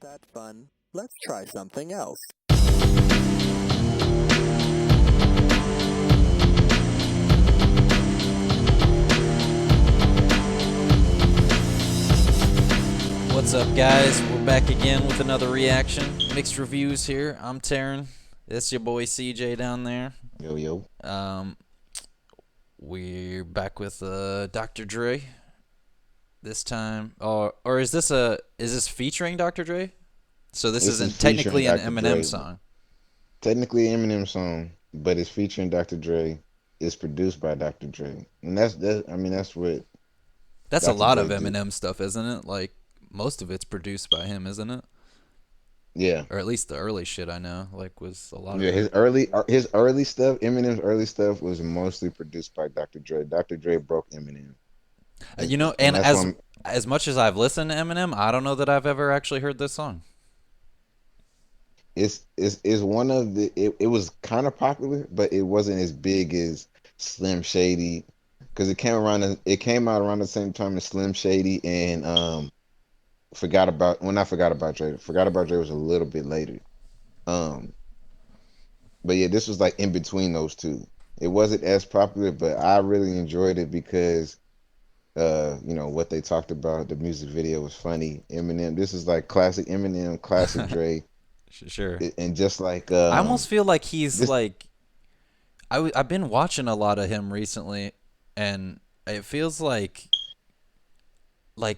wasn't that fun? Let's try something else. What's up, guys? We're back again with another reaction. Mixed reviews here. I'm Taryn. That's your boy CJ down there. Yo. We're back with Dr. Dre. This time, or is this featuring Dr. Dre? So this isn't technically an Eminem song. Technically an Eminem song, but it's featuring Dr. Dre. It's produced by Dr. Dre, and that's what. That's Dr. a lot Dre of Eminem did. stuff, isn't it? Like most of it's produced by him, isn't it? Yeah. Or at least the early shit I know, like was a lot Yeah, of it. his early stuff, Eminem's early stuff was mostly produced by Dr. Dre. Dr. Dre broke Eminem. And That's why as much as I've listened to Eminem, I don't know that I've ever actually heard this song. it's one of the it was kind of popular, but it wasn't as big as Slim Shady, because it came out around the same time as Slim Shady and not Forgot About Dre. Forgot About Dre was a little bit later. Um, but yeah, this was like in between those two. It wasn't as popular, but I really enjoyed it because what they talked about. The music video was funny. Eminem, this is like classic Eminem, classic Dre, Sure. and just like I almost feel like he's this. like I've been watching a lot of him recently, and it feels like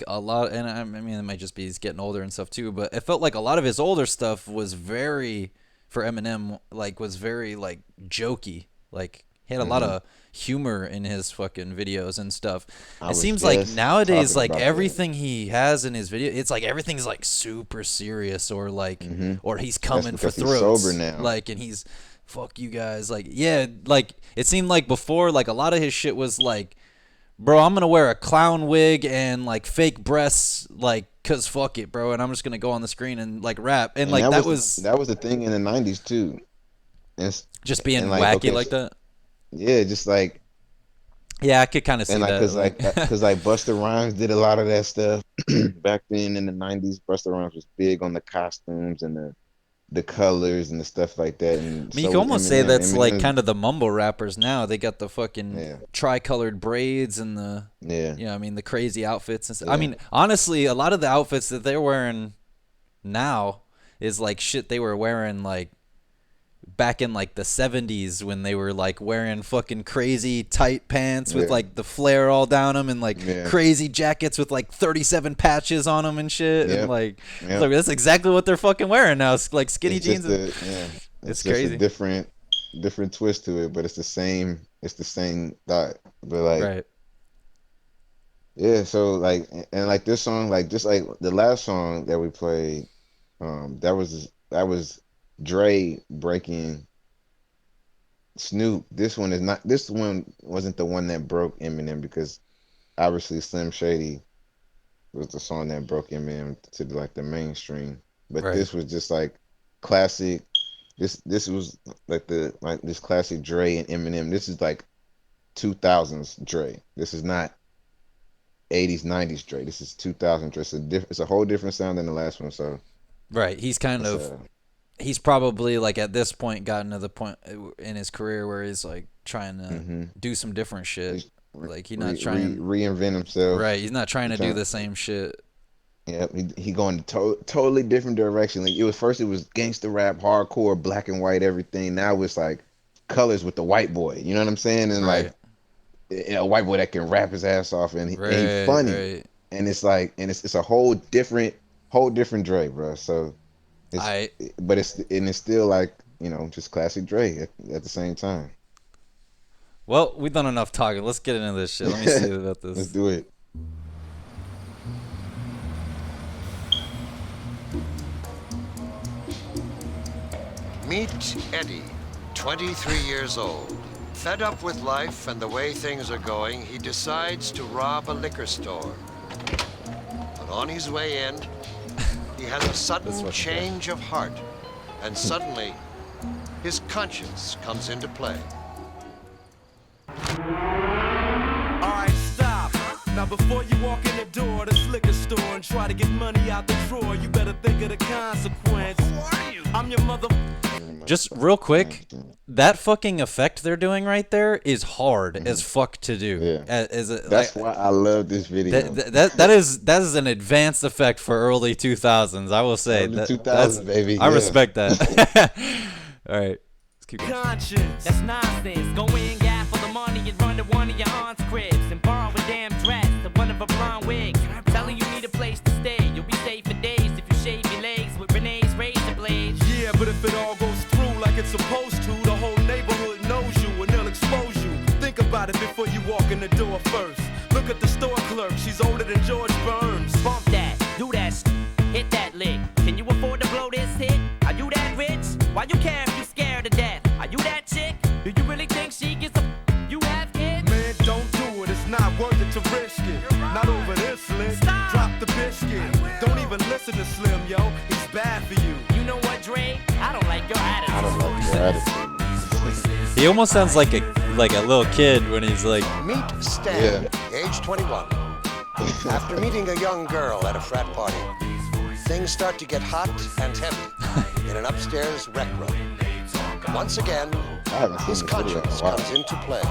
a lot. And I mean, it might just be he's getting older and stuff too. But it felt like a lot of his older stuff was very, for Eminem, like was very like jokey. Like he had a lot Mhm. of humor in his fucking videos and stuff. I It was seems like just nowadays, talking like about that. everything he has in his video, it's like everything's like super serious Hmm. or he's That's coming for because he's sober throats, now. like, and he's fuck you guys, like, yeah, like it seemed like before, like a lot of his shit was like, bro, I'm gonna wear a clown wig and like fake breasts, like, cause fuck it, bro, and I'm just gonna go on the screen and like rap, and And like that was that was the thing in the '90s too. And just being and like wacky okay, like that. yeah, just like Yeah, I could kind of and see like that, like. cause like Busta Rhymes did a lot of that stuff back then in the '90s. Busta Rhymes was big on the costumes and the colors and the stuff like that, and I mean, you so can was almost say Eminem. that's like Eminem, kind of the mumble rappers now. They got the fucking yeah, tri-colored braids and the, yeah, I mean, the crazy outfits and stuff. I yeah, mean, honestly, a lot of the outfits that they're wearing now is like shit they were wearing like back in like the 70s when they were like wearing fucking crazy tight pants with yeah, like the flare all down them and like yeah, crazy jackets with like 37 patches on them and shit, and yep, like it's like yep. that's exactly what they're fucking wearing now. It's like skinny It's jeans just and a yeah, it's it's just a crazy. different twist to it, but it's the same. It's the same thought, but like. Right. Yeah, so like and like this song, like just like the last song that we played, that was Dre breaking Snoop. This one wasn't the one that broke Eminem, because obviously Slim Shady was the song that broke Eminem to like the mainstream. But Right. this was just like classic. This was like this classic Dre and Eminem. This is like 2000s Dre. This is not '80s, '90s Dre. This is 2000 Dre. It's a whole different sound than the last one. So Right. He's kind it's of he's probably like at this point gotten to the point in his career where he's like trying to hmm do some different shit. he's re, Like he's not trying. reinvent himself. Right. He's not trying He to do trying, the same shit. yeah, he going totally different direction. Like it was gangster rap, hardcore, black and white, everything. Now it's like colors with the white boy. You know what I'm saying? And like Right. a white boy that can rap his ass off, and he Right. funny. Right. And it's a whole different Dre, bro. So it's I it's still like, just classic Dre at the same time. Well, we've done enough talking. Let's get into this shit. Let me see about Let's this. do it. Meet Eddie, 23 years old. Fed up with life and the way things are going, he decides to rob a liquor store. But on his way in, he has a This sudden fucking guy. change of heart. And suddenly, his conscience comes into play. Alright, stop. Now before you walk in the door of this liquor store and try to get money out the drawer, you better think of the consequence. Who are you? I'm your mother. Just real quick, that fucking effect they're doing right there is hard as fuck to do. Yeah. That's why I love this video. That is an advanced effect for early 2000s. I will say Early that 2000s, baby. I Yeah. respect that. All right, let's keep going. Conscience. That's nonsense. Go in, gap for the money, and run to one of your aunt's cribs and borrow a damn dress to one of her blonde wigs. Telling you need a place to stay. You'll be safe for days if you shave your legs with Renee's razor blades. Yeah, but if it all goes through like it's supposed to, the whole neighborhood knows you and they'll expose you. Think about it before you walk in the door first. Look at the store clerk, she's older than George Burns. Bump that, do that hit that lick. Can you afford to blow this hit? Are you that rich? Why you care if you scared to death? Are you that chick? Do you really think she gets a you have kids? Man, don't do it, it's not worth it to risk it. Not over this lick, Stop. drop the biscuit. Don't even listen to Slim, yo, he's bad for you. You know what, Dre? I don't like your attitude. I don't like your attitude. He almost sounds like a little kid when he's like, Meet Stan, age 21. After meeting a young girl at a frat party, things start to get hot and heavy in an upstairs rec room. Once again, I haven't seen his this video in a conscience while. comes into play.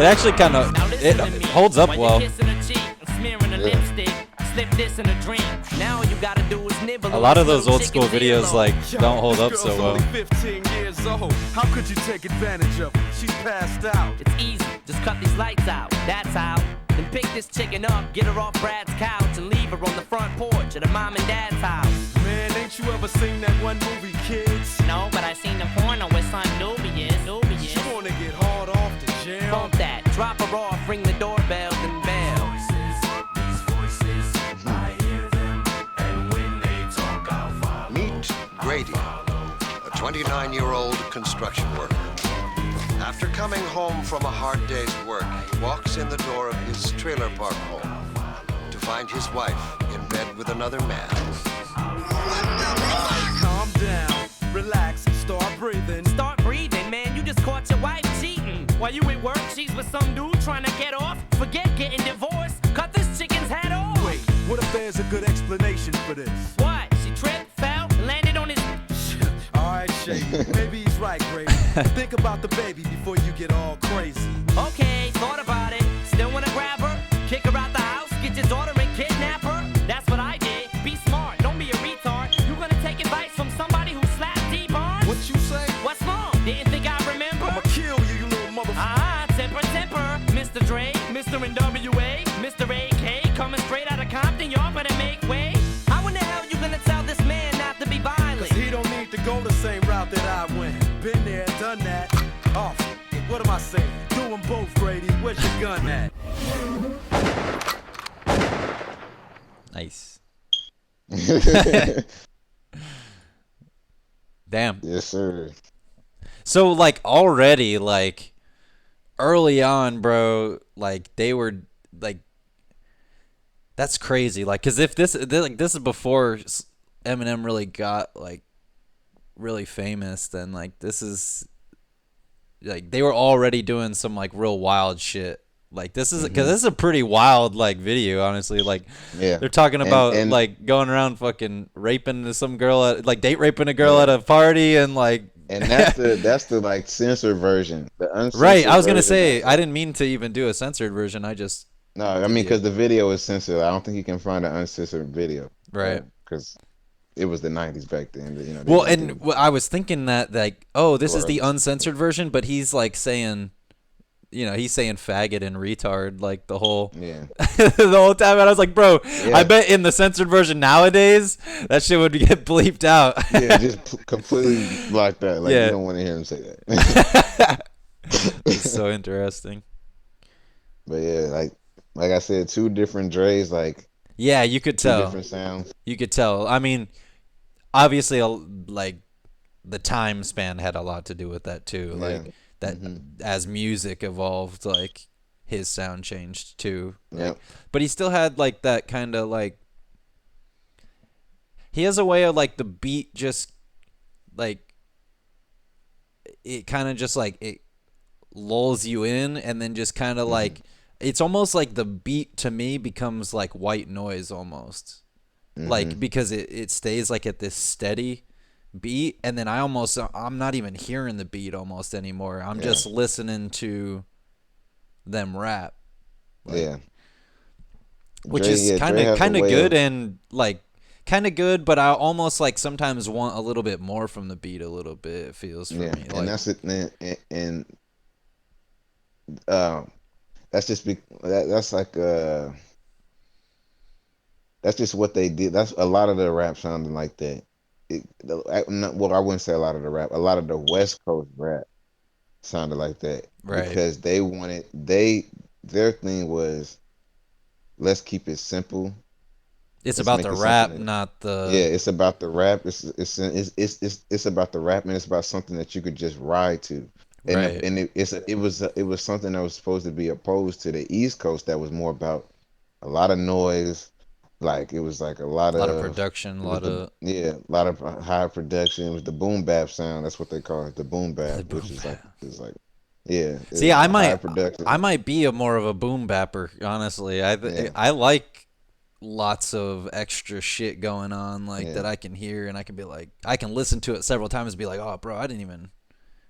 it actually kind of Now it listen to me. holds up While well. you're kissing her cheek and smearing a lipstick, slip this in a drink. Now all you gotta do is nibble. A lot of on those some old school chicken's videos earlobe. like Yo, don't hold this up girl's so well. only 15 years old. How could you take advantage of her? She's passed out. It's easy, just cut these lights out. That's how. Then pick this chicken up, get her off Brad's couch, and leave her on the front porch at her mom and dad's house. Man, ain't you ever seen that one movie, Kids? No, but I seen the porno with son Nubius. She wanna get hard off the jam. Bump that, drop her off, ring the doorbell, then bell. Meet Grady, a 29-year-old construction worker. After coming home from a hard day's work, he walks in the door of his trailer park home to find his wife in bed with another man. Calm down, relax, start breathing. Start breathing, man, you just caught your wife cheating. While you at work, she's with some dude trying to get off. Forget getting divorced, cut this chicken's head off. Wait, what if there's a good explanation for this? What? She tripped, fell, landed on his... Alright, Shady, maybe he's right, Grady. Think about the baby before you get all crazy. Okay, thought about it. Still wanna grab her? Kick her out the house? Get your daughter and kidnap her? That's what I did. Be smart, don't be a retard. You gonna take advice from somebody who slapped D-Barnes? What you say? What's wrong? Didn't think I remember? I'ma kill you, you little motherfucker. Temper. Mr. Dre, Mr. NWA, Mr. AK, coming straight out of Compton. Y'all better make way. How in the hell you gonna tell this man not to be violent? He don't need to go the same route that I went. Been there, done that. Oh, what am I saying? Do them both, Grady. Where's your gun at? Nice. Damn. Yes, sir. So like already like early on, bro, like they were like that's crazy. Like cuz if this is before Eminem really got like really famous, then like this is like they were already doing some like real wild shit. Like this is because this is a pretty wild like video, honestly. Like Yeah. they're talking about And like going around fucking raping some girl at like date raping a girl at a party and like and that's the like censored version. The uncensored right. I was gonna version say is- I didn't mean to even do a censored version. I just No, I mean because the video is censored. I don't think you can find an uncensored video. Right. Because it was the 90s back then. You know. they well, didn't and do- I was thinking that like oh this is the Or- uncensored version, but he's like saying. You know, he's saying faggot and retard like the whole yeah. the whole time, and I was like, bro, Yeah. I bet in the censored version nowadays that shit would get bleeped out. Yeah, just completely blocked that. Like Yeah. you don't want to hear him say that. It's so interesting. But yeah, like I said, two different Dre's, like Yeah, you could two tell. different sounds. You could tell. I mean, obviously, like the time span had a lot to do with that too. Yeah. Like that as music evolved, like his sound changed too. Yep. But he still had like that kind of like he has a way of like the beat just like it kind of just like it lulls you in and then just kind of like it's almost like the beat to me becomes like white noise almost. Like because it stays like at this steady beat, and then I'm not even hearing the beat almost anymore. I'm just listening to them rap. Like, Yeah. which Dre, is yeah, kind Dre of has a kind of way good of and like kind of good, but I almost like sometimes want a little bit more from the beat a little bit. It feels for yeah, me and like that's it, man, and um, that's just that's like that's just what they did. That's a lot of the rap sounding like that. Well, I wouldn't say a lot of the rap. A lot of the West Coast rap sounded like that right. because their thing was let's keep it simple. It's Let's about make the it something rap, that not yeah, the it's about the rap. It's about the rap and it's about something that you could just ride to. right. It was something that was supposed to be opposed to the East Coast that was more about a lot of noise. Like it was like a lot A lot of of production, a it was lot the of yeah, a lot of high production. It was the boom bap sound. That's what they call it, the boom the bap, which boom bap. is like yeah, it See, was high production. I might be a more of a boom bapper, honestly. Yeah, I like lots of extra shit going on like yeah, that I can hear and I can be like I can listen to it several times and be like, "Oh, bro, I didn't even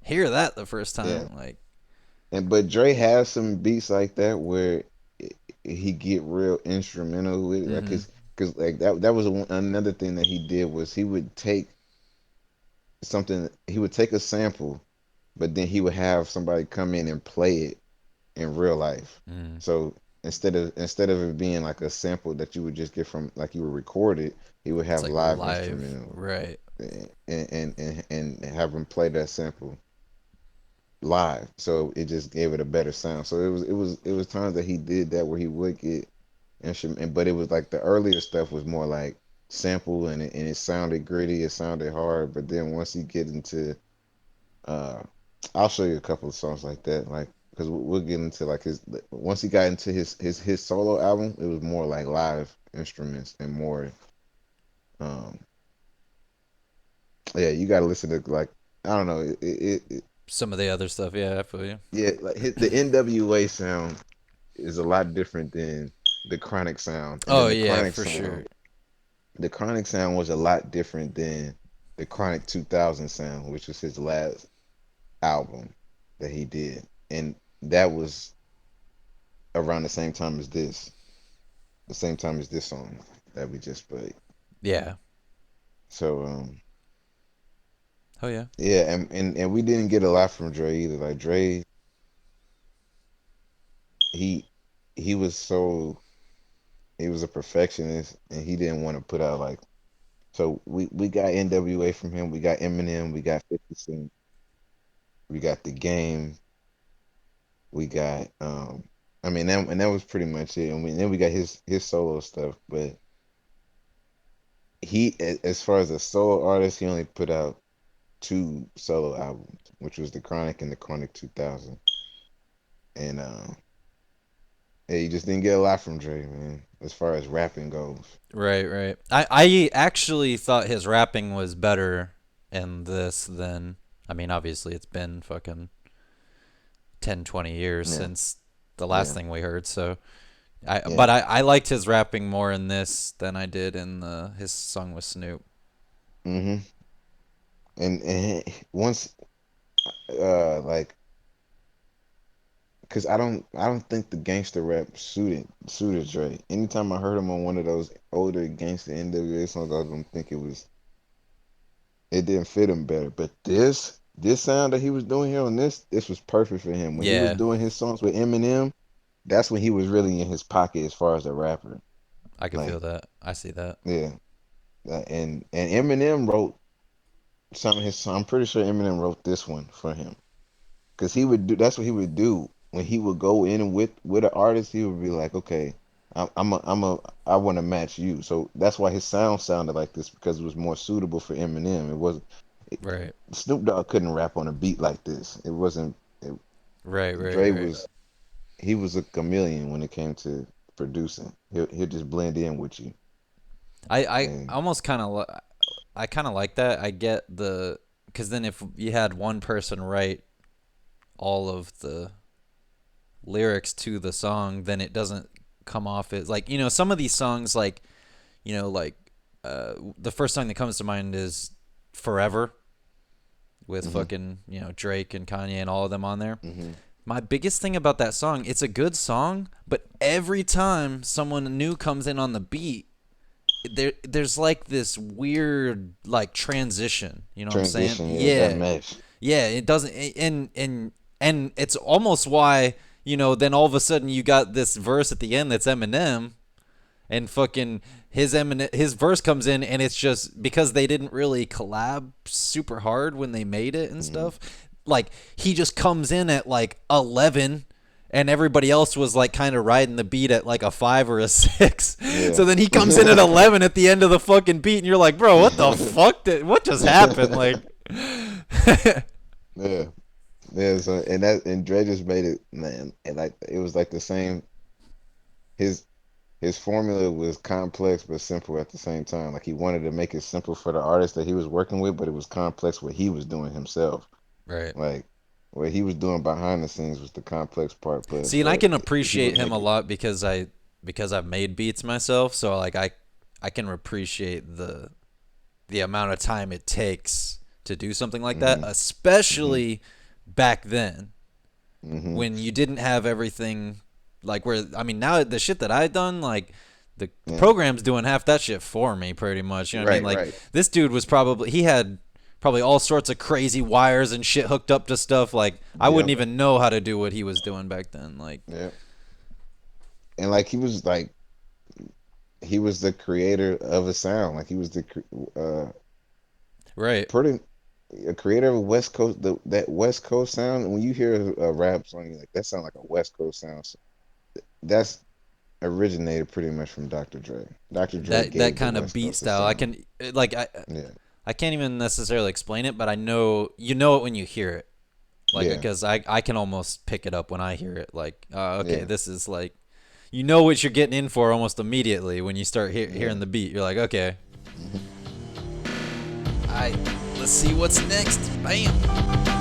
hear that the first yeah. time." Like, But Dre has some beats like that where he get real instrumental with it, like mhm. cause like that was another thing that he did was he would take a sample, but then he would have somebody come in and play it in real life. Mm. So instead of it being like a sample that you would just get from like you would record it, he would It's have like live live, instrumental right. and have him play that sample live. So it just gave it a better sound. So it was times that he did that where he would get instrument, but it was like the earlier stuff was more like sample and it sounded gritty, it sounded hard. But then once he get into uh, I'll show you a couple of songs like that, like because we'll get into like his once he got into his solo album, it was more like live instruments and more um yeah, you got to listen to like I don't know Some of the other stuff, yeah, I feel you. yeah like the NWA sound is a lot different than the Chronic sound, and Oh then yeah, for sure. The Chronic sound was a lot different than the Chronic 2000 sound, which was his last album that he did, and that was around the same time as this song that we just played. Yeah. So Oh yeah. yeah, and we didn't get a lot from Dre either. Like Dre, he he was so he was a perfectionist, and he didn't want to put out like so we got NWA from him, we got Eminem, we got 50 Cent, we got The Game, we got I mean that was pretty much it. And then we got his solo stuff, but as far as a solo artist, he only put out two solo albums, which was The Chronic and The Chronic 2000. And yeah, you just didn't get a lot from Dre, man, as far as rapping goes. Right, right. I actually thought his rapping was better in this than I mean, obviously it's been fucking 10, 20 years Yeah, since the last yeah, thing we heard, so yeah. I liked his rapping more in this than I did in his song with Snoop. hmm and once like because I don't think the gangster rap suited Dre. Anytime I heard him on one of those older gangster NWA songs, I don't think it didn't fit him better. But this sound that he was doing here on this was perfect for him. When he was Yeah, doing his songs with Eminem, that's when he was really in his pocket as far as a rapper. I could feel Like that. I see that. yeah, and Eminem wrote some of his. I'm pretty sure Eminem wrote this one for him because he would do. That's what he would do when he would go in with an artist. He would be like, okay. I want to match you. So that's why his sound sounded like this because it was more suitable for Eminem. It was Right. Snoop Dogg couldn't rap on a beat like this. It wasn't. Right, right, Dre right. was he was a chameleon when it came to producing. He'll just blend in with you. I And almost kind of I kind of like that. I get the cuz then if you had one person write all of the lyrics to the song, then it doesn't come off as like, you know, some of these songs, like, you know, like the first song that comes to mind is Forever with fucking, you know, Drake and Kanye and all of them on there. My biggest thing about that song, it's a good song, but every time someone new comes in on the beat, there's like this weird like transition, you know what I'm saying? Yeah, it doesn't, and it's almost why, you know, then all of a sudden you got this verse at the end that's Eminem, and fucking his verse comes in, and it's just because they didn't really collab super hard when they made it and stuff. Like, he just comes in at like 11, and everybody else was like kind of riding the beat at like a 5 or a 6. Yeah. So then he comes in at 11 at the end of the fucking beat, and you're like, bro, what the fuck? What just happened? Like, yeah. So and Dre just made it, man. And like it was like the same. His formula was complex but simple at the same time. Like, he wanted to make it simple for the artist that he was working with, but it was complex what he was doing himself. Right. Like, what he was doing behind the scenes was the complex part. But see, and I can appreciate him a lot because I've made beats myself. So like I can appreciate the amount of time it takes to do something like that, especially back then when you didn't have everything. Like, where, I mean, now the shit that I've done, like, the program's doing half that shit for me, pretty much. You know what I mean? Like, this dude was he had probably all sorts of crazy wires and shit hooked up to stuff. Like, I wouldn't even know how to do what he was doing back then. Like, and like, he was the creator of a sound. Like, he was the a creator of a West Coast, that West Coast sound. And when you hear a rap song, you're like, that sound like a West Coast sound. So that's originated pretty much from Dr. Dre. Dr. Dre that kind of beat style. I can I can't even necessarily explain it, but I know it when you hear it. Like, because I can almost pick it up when I hear it. Like, okay, this is like, you know what you're getting in for almost immediately when you start hearing the beat. You're like, okay. All right, let's see what's next. Bam.